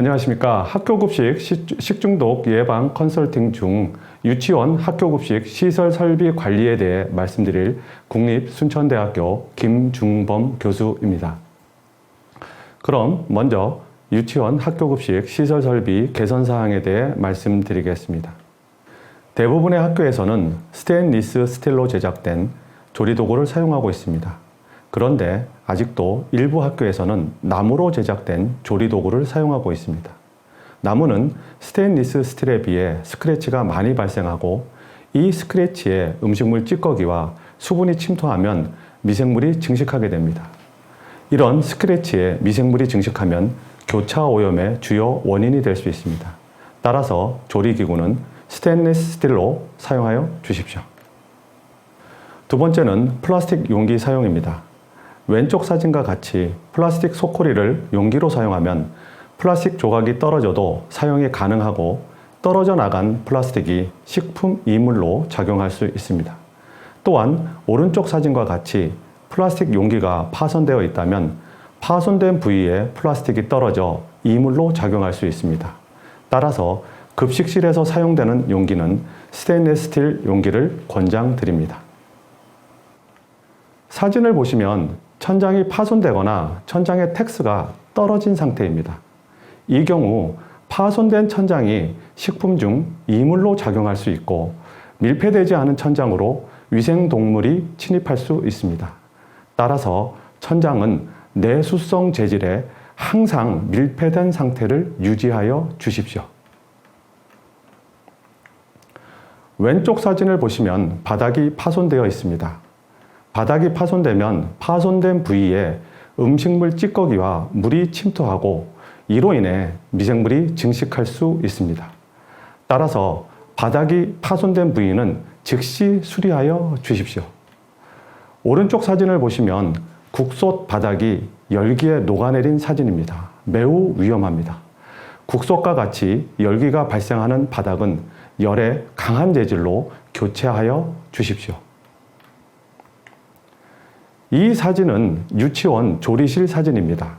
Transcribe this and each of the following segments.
안녕하십니까. 학교급식 식중독 예방 컨설팅 중 유치원 학교급식 시설 설비 관리에 대해 말씀드릴 국립순천대학교 김중범 교수입니다. 그럼 먼저 유치원 학교급식 시설 설비 개선 사항에 대해 말씀드리겠습니다. 대부분의 학교에서는 스테인리스 스틸로 제작된 조리도구를 사용하고 있습니다. 그런데 아직도 일부 학교에서는 나무로 제작된 조리도구를 사용하고 있습니다. 나무는 스테인리스 스틸에 비해 스크래치가 많이 발생하고 이 스크래치에 음식물 찌꺼기와 수분이 침투하면 미생물이 증식하게 됩니다. 이런 스크래치에 미생물이 증식하면 교차 오염의 주요 원인이 될 수 있습니다. 따라서 조리기구는 스테인리스 스틸로 사용하여 주십시오. 두 번째는 플라스틱 용기 사용입니다. 왼쪽 사진과 같이 플라스틱 소코리를 용기로 사용하면 플라스틱 조각이 떨어져도 사용이 가능하고 떨어져 나간 플라스틱이 식품 이물로 작용할 수 있습니다. 또한 오른쪽 사진과 같이 플라스틱 용기가 파손되어 있다면 파손된 부위에 플라스틱이 떨어져 이물로 작용할 수 있습니다. 따라서 급식실에서 사용되는 용기는 스테인리스 스틸 용기를 권장드립니다. 사진을 보시면 천장이 파손되거나 천장의 텍스가 떨어진 상태입니다. 이 경우 파손된 천장이 식품 중 이물로 작용할 수 있고 밀폐되지 않은 천장으로 위생동물이 침입할 수 있습니다. 따라서 천장은 내수성 재질에 항상 밀폐된 상태를 유지하여 주십시오. 왼쪽 사진을 보시면 바닥이 파손되어 있습니다. 바닥이 파손되면 파손된 부위에 음식물 찌꺼기와 물이 침투하고 이로 인해 미생물이 증식할 수 있습니다. 따라서 바닥이 파손된 부위는 즉시 수리하여 주십시오. 오른쪽 사진을 보시면 국솥 바닥이 열기에 녹아내린 사진입니다. 매우 위험합니다. 국솥과 같이 열기가 발생하는 바닥은 열에 강한 재질로 교체하여 주십시오. 이 사진은 유치원 조리실 사진입니다.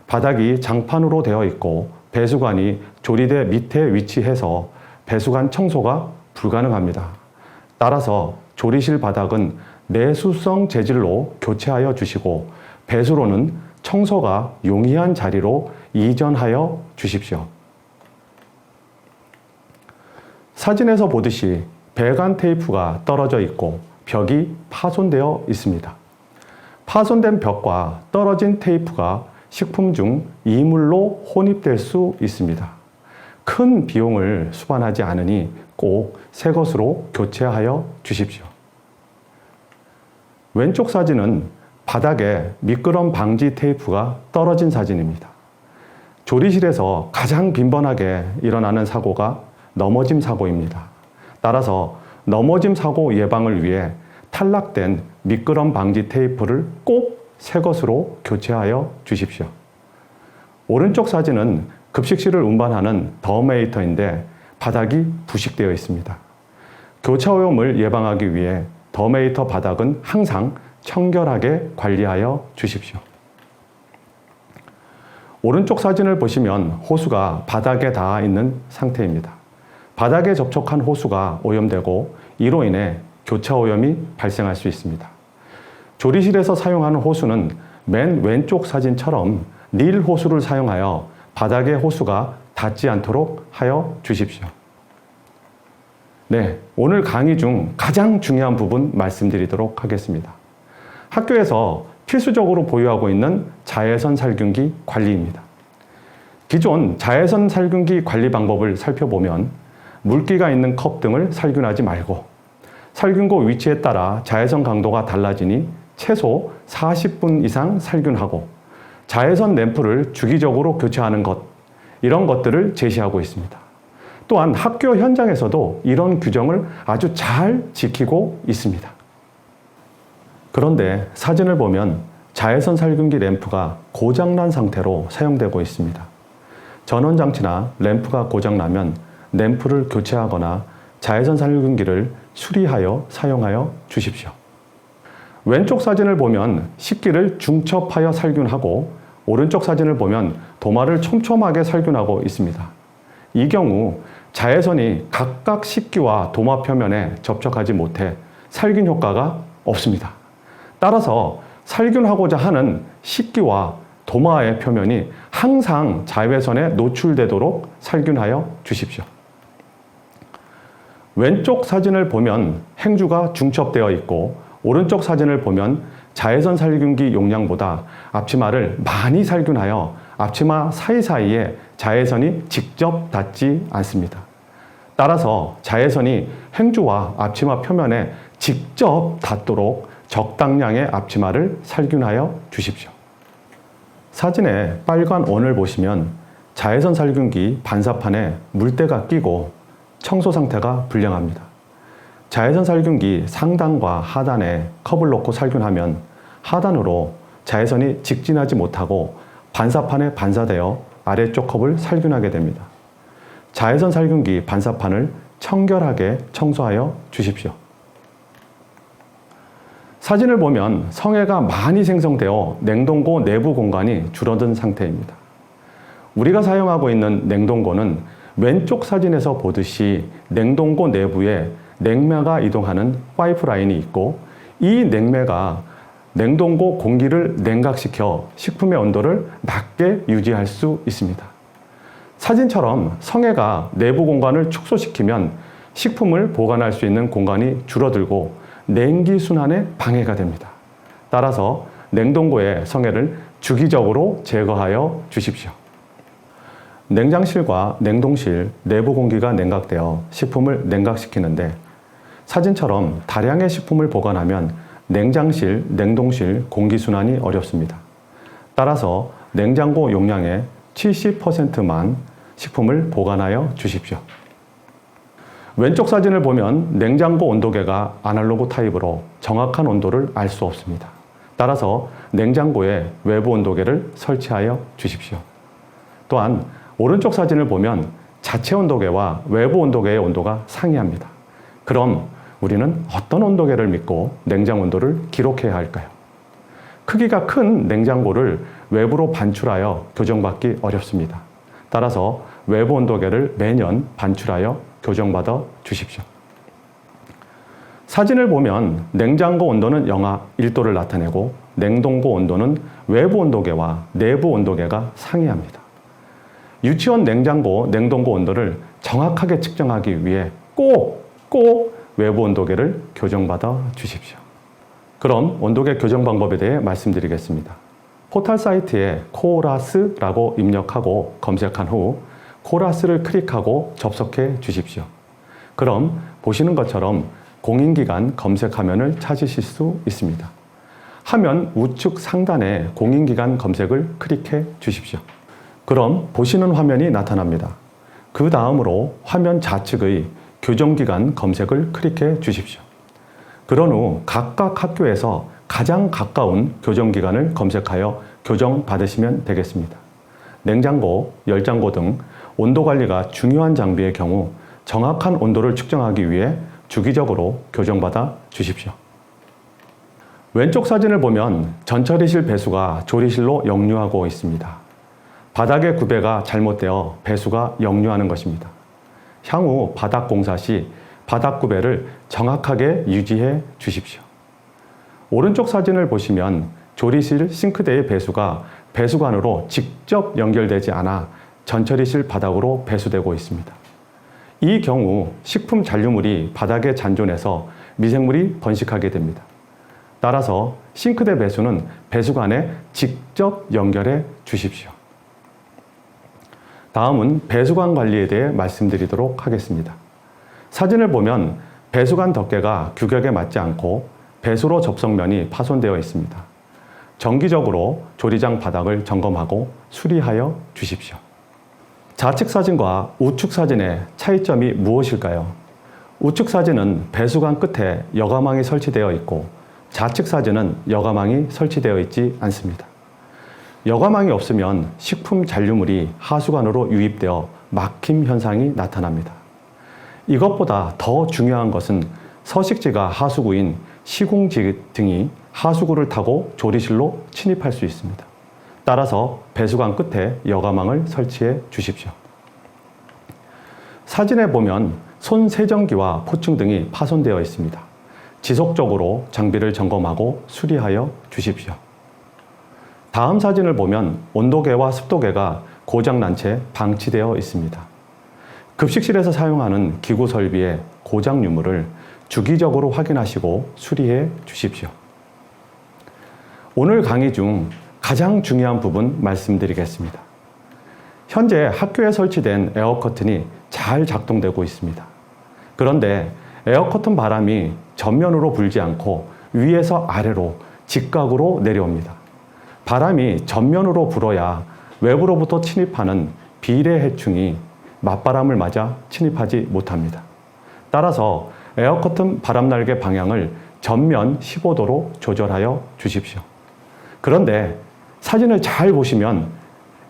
바닥이 장판으로 되어 있고 배수관이 조리대 밑에 위치해서 배수관 청소가 불가능합니다. 따라서 조리실 바닥은 내수성 재질로 교체하여 주시고 배수로는 청소가 용이한 자리로 이전하여 주십시오. 사진에서 보듯이 배관 테이프가 떨어져 있고 벽이 파손되어 있습니다. 파손된 벽과 떨어진 테이프가 식품 중 이물로 혼입될 수 있습니다. 큰 비용을 수반하지 않으니 꼭 새 것으로 교체하여 주십시오. 왼쪽 사진은 바닥에 미끄럼 방지 테이프가 떨어진 사진입니다. 조리실에서 가장 빈번하게 일어나는 사고가 넘어짐 사고입니다. 따라서 넘어짐 사고 예방을 위해 탈락된 미끄럼 방지 테이프를 꼭 새 것으로 교체하여 주십시오. 오른쪽 사진은 급식실을 운반하는 더메이터인데 바닥이 부식되어 있습니다. 교차 오염을 예방하기 위해 더메이터 바닥은 항상 청결하게 관리하여 주십시오. 오른쪽 사진을 보시면 호수가 바닥에 닿아 있는 상태입니다. 바닥에 접촉한 호수가 오염되고 이로 인해 교차 오염이 발생할 수 있습니다. 조리실에서 사용하는 호수는 맨 왼쪽 사진처럼 닐 호수를 사용하여 바닥에 호수가 닿지 않도록 하여 주십시오. 네, 오늘 강의 중 가장 중요한 부분 말씀드리도록 하겠습니다. 학교에서 필수적으로 보유하고 있는 자외선 살균기 관리입니다. 기존 자외선 살균기 관리 방법을 살펴보면 물기가 있는 컵 등을 살균하지 말고 살균고 위치에 따라 자외선 강도가 달라지니 최소 40분 이상 살균하고 자외선 램프를 주기적으로 교체하는 것, 이런 것들을 제시하고 있습니다. 또한 학교 현장에서도 이런 규정을 아주 잘 지키고 있습니다. 그런데 사진을 보면 자외선 살균기 램프가 고장난 상태로 사용되고 있습니다. 전원장치나 램프가 고장나면 램프를 교체하거나 자외선 살균기를 수리하여 사용하여 주십시오. 왼쪽 사진을 보면 식기를 중첩하여 살균하고 오른쪽 사진을 보면 도마를 촘촘하게 살균하고 있습니다. 이 경우 자외선이 각각 식기와 도마 표면에 접촉하지 못해 살균 효과가 없습니다. 따라서 살균하고자 하는 식기와 도마의 표면이 항상 자외선에 노출되도록 살균하여 주십시오. 왼쪽 사진을 보면 행주가 중첩되어 있고 오른쪽 사진을 보면 자외선 살균기 용량보다 앞치마를 많이 살균하여 앞치마 사이사이에 자외선이 직접 닿지 않습니다. 따라서 자외선이 행주와 앞치마 표면에 직접 닿도록 적당량의 앞치마를 살균하여 주십시오. 사진의 빨간 원을 보시면 자외선 살균기 반사판에 물때가 끼고 청소 상태가 불량합니다. 자외선 살균기 상단과 하단에 컵을 놓고 살균하면 하단으로 자외선이 직진하지 못하고 반사판에 반사되어 아래쪽 컵을 살균하게 됩니다. 자외선 살균기 반사판을 청결하게 청소하여 주십시오. 사진을 보면 성에가 많이 생성되어 냉동고 내부 공간이 줄어든 상태입니다. 우리가 사용하고 있는 냉동고는 왼쪽 사진에서 보듯이 냉동고 내부에 냉매가 이동하는 파이프라인이 있고 이 냉매가 냉동고 공기를 냉각시켜 식품의 온도를 낮게 유지할 수 있습니다. 사진처럼 성에가 내부 공간을 축소시키면 식품을 보관할 수 있는 공간이 줄어들고 냉기 순환에 방해가 됩니다. 따라서 냉동고의 성에를 주기적으로 제거하여 주십시오. 냉장실과 냉동실 내부 공기가 냉각되어 식품을 냉각시키는데 사진처럼 다량의 식품을 보관하면 냉장실, 냉동실 공기순환이 어렵습니다. 따라서 냉장고 용량의 70%만 식품을 보관하여 주십시오. 왼쪽 사진을 보면 냉장고 온도계가 아날로그 타입으로 정확한 온도를 알 수 없습니다. 따라서 냉장고에 외부 온도계를 설치하여 주십시오. 또한 오른쪽 사진을 보면 자체 온도계와 외부 온도계의 온도가 상이합니다. 그럼 우리는 어떤 온도계를 믿고 냉장 온도를 기록해야 할까요? 크기가 큰 냉장고를 외부로 반출하여 교정받기 어렵습니다. 따라서 외부 온도계를 매년 반출하여 교정받아 주십시오. 사진을 보면 냉장고 온도는 영하 1도를 나타내고 냉동고 온도는 외부 온도계와 내부 온도계가 상이합니다. 유치원 냉장고, 냉동고 온도를 정확하게 측정하기 위해 꼭 외부 온도계를 교정받아 주십시오. 그럼 온도계 교정 방법에 대해 말씀드리겠습니다. 포털 사이트에 코라스라고 입력하고 검색한 후 코라스를 클릭하고 접속해 주십시오. 그럼 보시는 것처럼 공인기관 검색 화면을 찾으실 수 있습니다. 화면 우측 상단에 공인기관 검색을 클릭해 주십시오. 그럼 보시는 화면이 나타납니다. 그 다음으로 화면 좌측의 교정기관 검색을 클릭해 주십시오. 그런 후 각각 학교에서 가장 가까운 교정기관을 검색하여 교정받으시면 되겠습니다. 냉장고, 열장고 등 온도관리가 중요한 장비의 경우 정확한 온도를 측정하기 위해 주기적으로 교정받아 주십시오. 왼쪽 사진을 보면 전처리실 배수가 조리실로 역류하고 있습니다. 바닥의 구배가 잘못되어 배수가 역류하는 것입니다. 향후 바닥 공사 시 바닥 구배를 정확하게 유지해 주십시오. 오른쪽 사진을 보시면 조리실 싱크대의 배수가 배수관으로 직접 연결되지 않아 전처리실 바닥으로 배수되고 있습니다. 이 경우 식품 잔류물이 바닥에 잔존해서 미생물이 번식하게 됩니다. 따라서 싱크대 배수는 배수관에 직접 연결해 주십시오. 다음은 배수관 관리에 대해 말씀드리도록 하겠습니다. 사진을 보면 배수관 덮개가 규격에 맞지 않고 배수로 접속면이 파손되어 있습니다. 정기적으로 조리장 바닥을 점검하고 수리하여 주십시오. 좌측 사진과 우측 사진의 차이점이 무엇일까요? 우측 사진은 배수관 끝에 여과망이 설치되어 있고 좌측 사진은 여과망이 설치되어 있지 않습니다. 여과망이 없으면 식품 잔류물이 하수관으로 유입되어 막힘 현상이 나타납니다. 이것보다 더 중요한 것은 서식지가 하수구인 시궁지 등이 하수구를 타고 조리실로 침입할 수 있습니다. 따라서 배수관 끝에 여과망을 설치해 주십시오. 사진에 보면 손 세정기와 포층 등이 파손되어 있습니다. 지속적으로 장비를 점검하고 수리하여 주십시오. 다음 사진을 보면 온도계와 습도계가 고장난 채 방치되어 있습니다. 급식실에서 사용하는 기구 설비의 고장 유무를 주기적으로 확인하시고 수리해 주십시오. 오늘 강의 중 가장 중요한 부분 말씀드리겠습니다. 현재 학교에 설치된 에어커튼이 잘 작동되고 있습니다. 그런데 에어커튼 바람이 전면으로 불지 않고 위에서 아래로 직각으로 내려옵니다. 바람이 전면으로 불어야 외부로부터 침입하는 비례 해충이 맞바람을 맞아 침입하지 못합니다. 따라서 에어커튼 바람날개 방향을 전면 15도로 조절하여 주십시오. 그런데 사진을 잘 보시면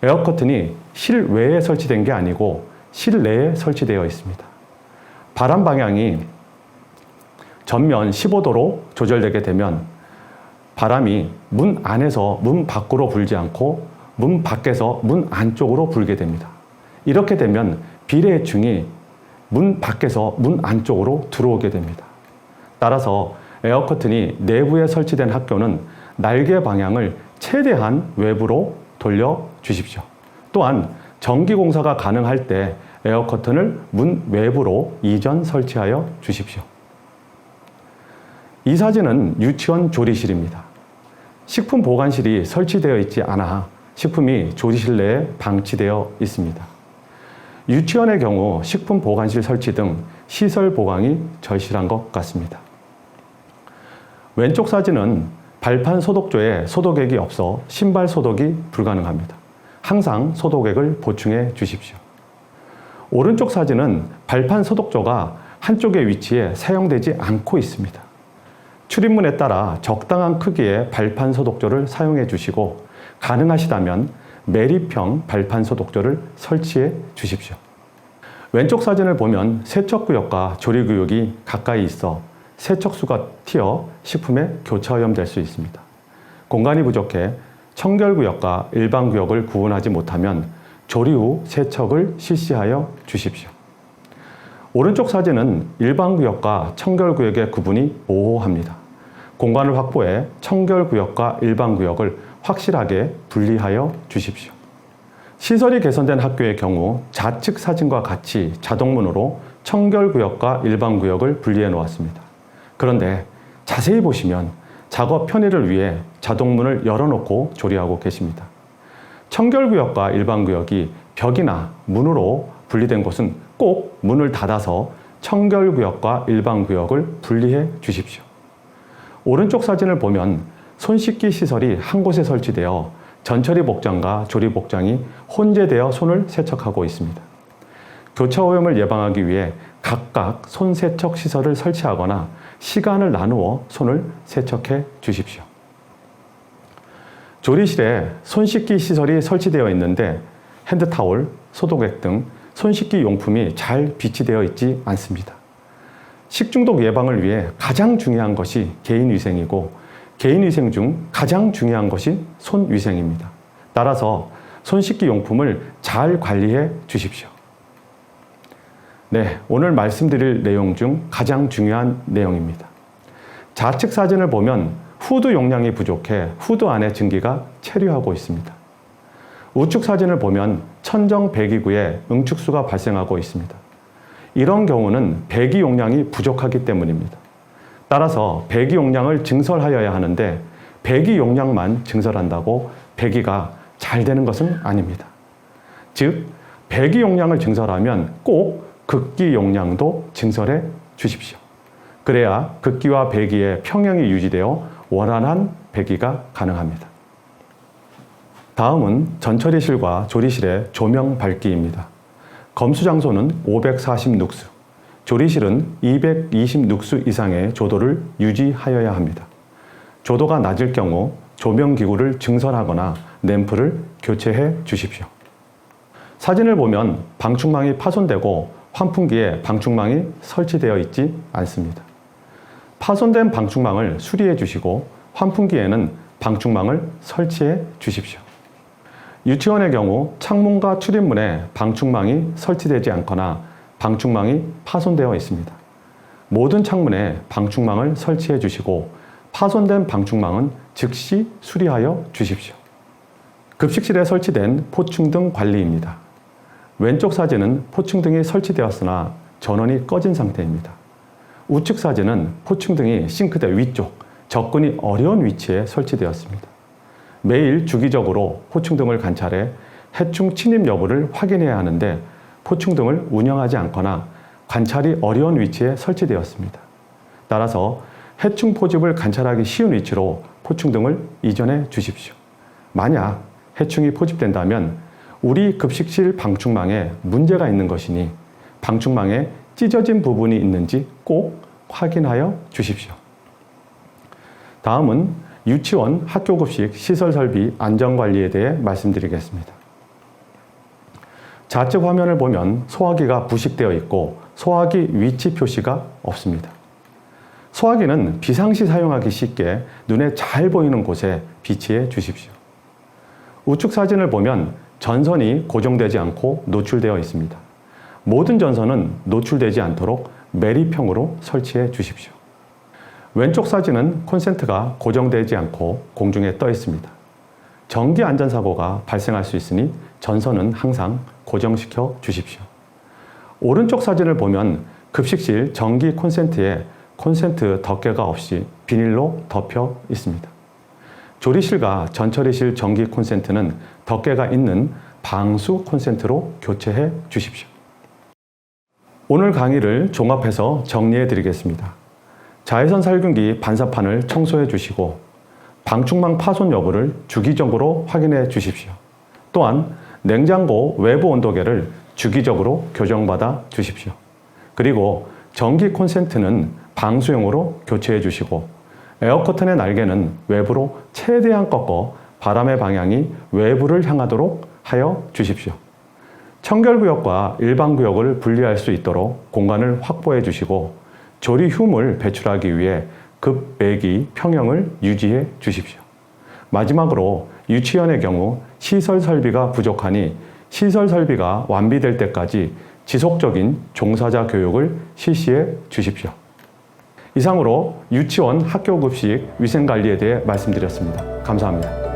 에어커튼이 실외에 설치된 게 아니고 실내에 설치되어 있습니다. 바람 방향이 전면 15도로 조절되게 되면 바람이 문 안에서 문 밖으로 불지 않고 문 밖에서 문 안쪽으로 불게 됩니다. 이렇게 되면 비례해충이 문 밖에서 문 안쪽으로 들어오게 됩니다. 따라서 에어커튼이 내부에 설치된 학교는 날개 방향을 최대한 외부로 돌려 주십시오. 또한 전기공사가 가능할 때 에어커튼을 문 외부로 이전 설치하여 주십시오. 이 사진은 유치원 조리실입니다. 식품 보관실이 설치되어 있지 않아 식품이 조리실 내에 방치되어 있습니다. 유치원의 경우 식품 보관실 설치 등 시설 보강이 절실한 것 같습니다. 왼쪽 사진은 발판 소독조에 소독액이 없어 신발 소독이 불가능합니다. 항상 소독액을 보충해 주십시오. 오른쪽 사진은 발판 소독조가 한쪽에 위치해 사용되지 않고 있습니다. 출입문에 따라 적당한 크기의 발판 소독조를 사용해 주시고 가능하시다면 매립형 발판 소독조를 설치해 주십시오. 왼쪽 사진을 보면 세척구역과 조리구역이 가까이 있어 세척수가 튀어 식품에 교차오염될 수 있습니다. 공간이 부족해 청결구역과 일반구역을 구분하지 못하면 조리 후 세척을 실시하여 주십시오. 오른쪽 사진은 일반구역과 청결구역의 구분이 모호합니다. 공간을 확보해 청결구역과 일반구역을 확실하게 분리하여 주십시오. 시설이 개선된 학교의 경우 좌측 사진과 같이 자동문으로 청결구역과 일반구역을 분리해 놓았습니다. 그런데 자세히 보시면 작업 편의를 위해 자동문을 열어놓고 조리하고 계십니다. 청결구역과 일반구역이 벽이나 문으로 분리된 곳은 꼭 문을 닫아서 청결구역과 일반구역을 분리해 주십시오. 오른쪽 사진을 보면 손 씻기 시설이 한 곳에 설치되어 전처리 복장과 조리 복장이 혼재되어 손을 세척하고 있습니다. 교차 오염을 예방하기 위해 각각 손 세척 시설을 설치하거나 시간을 나누어 손을 세척해 주십시오. 조리실에 손 씻기 시설이 설치되어 있는데 핸드타올, 소독액 등 손 씻기 용품이 잘 비치되어 있지 않습니다. 식중독 예방을 위해 가장 중요한 것이 개인위생이고 개인위생 중 가장 중요한 것이 손위생입니다. 따라서 손 씻기 용품을 잘 관리해 주십시오. 네, 오늘 말씀드릴 내용 중 가장 중요한 내용입니다. 좌측 사진을 보면 후드 용량이 부족해 후드 안에 증기가 체류하고 있습니다. 우측 사진을 보면 천정 배기구에 응축수가 발생하고 있습니다. 이런 경우는 배기 용량이 부족하기 때문입니다. 따라서 배기 용량을 증설하여야 하는데 배기 용량만 증설한다고 배기가 잘 되는 것은 아닙니다. 즉, 배기 용량을 증설하면 꼭 극기 용량도 증설해 주십시오. 그래야 극기와 배기의 평형이 유지되어 원활한 배기가 가능합니다. 다음은 전처리실과 조리실의 조명 밝기입니다. 검수 장소는 540 룩스, 조리실은 220 룩스 이상의 조도를 유지하여야 합니다. 조도가 낮을 경우 조명기구를 증설하거나 램프를 교체해 주십시오. 사진을 보면 방충망이 파손되고 환풍기에 방충망이 설치되어 있지 않습니다. 파손된 방충망을 수리해 주시고 환풍기에는 방충망을 설치해 주십시오. 유치원의 경우 창문과 출입문에 방충망이 설치되지 않거나 방충망이 파손되어 있습니다. 모든 창문에 방충망을 설치해 주시고 파손된 방충망은 즉시 수리하여 주십시오. 급식실에 설치된 포충등 관리입니다. 왼쪽 사진은 포충등이 설치되었으나 전원이 꺼진 상태입니다. 우측 사진은 포충등이 싱크대 위쪽, 접근이 어려운 위치에 설치되었습니다. 매일 주기적으로 포충등을 관찰해 해충 침입 여부를 확인해야 하는데 포충등을 운영하지 않거나 관찰이 어려운 위치에 설치되었습니다. 따라서 해충 포집을 관찰하기 쉬운 위치로 포충등을 이전해 주십시오. 만약 해충이 포집된다면 우리 급식실 방충망에 문제가 있는 것이니 방충망에 찢어진 부분이 있는지 꼭 확인하여 주십시오. 다음은 유치원 학교급식 시설 설비 안전관리에 대해 말씀드리겠습니다. 좌측 화면을 보면 소화기가 부식되어 있고 소화기 위치 표시가 없습니다. 소화기는 비상시 사용하기 쉽게 눈에 잘 보이는 곳에 비치해 주십시오. 우측 사진을 보면 전선이 고정되지 않고 노출되어 있습니다. 모든 전선은 노출되지 않도록 매립형으로 설치해 주십시오. 왼쪽 사진은 콘센트가 고정되지 않고 공중에 떠 있습니다. 전기 안전사고가 발생할 수 있으니 전선은 항상 고정시켜 주십시오. 오른쪽 사진을 보면 급식실 전기 콘센트에 콘센트 덮개가 없이 비닐로 덮여 있습니다. 조리실과 전처리실 전기 콘센트는 덮개가 있는 방수 콘센트로 교체해 주십시오. 오늘 강의를 종합해서 정리해 드리겠습니다. 자외선 살균기 반사판을 청소해 주시고 방충망 파손 여부를 주기적으로 확인해 주십시오. 또한 냉장고 외부 온도계를 주기적으로 교정받아 주십시오. 그리고 전기 콘센트는 방수용으로 교체해 주시고 에어커튼의 날개는 외부로 최대한 꺾어 바람의 방향이 외부를 향하도록 하여 주십시오. 청결구역과 일반구역을 분리할 수 있도록 공간을 확보해 주시고 조리 휴물 배출하기 위해 급배기 평형을 유지해 주십시오. 마지막으로 유치원의 경우 시설 설비가 부족하니 시설 설비가 완비될 때까지 지속적인 종사자 교육을 실시해 주십시오. 이상으로 유치원 학교급식 위생관리에 대해 말씀드렸습니다. 감사합니다.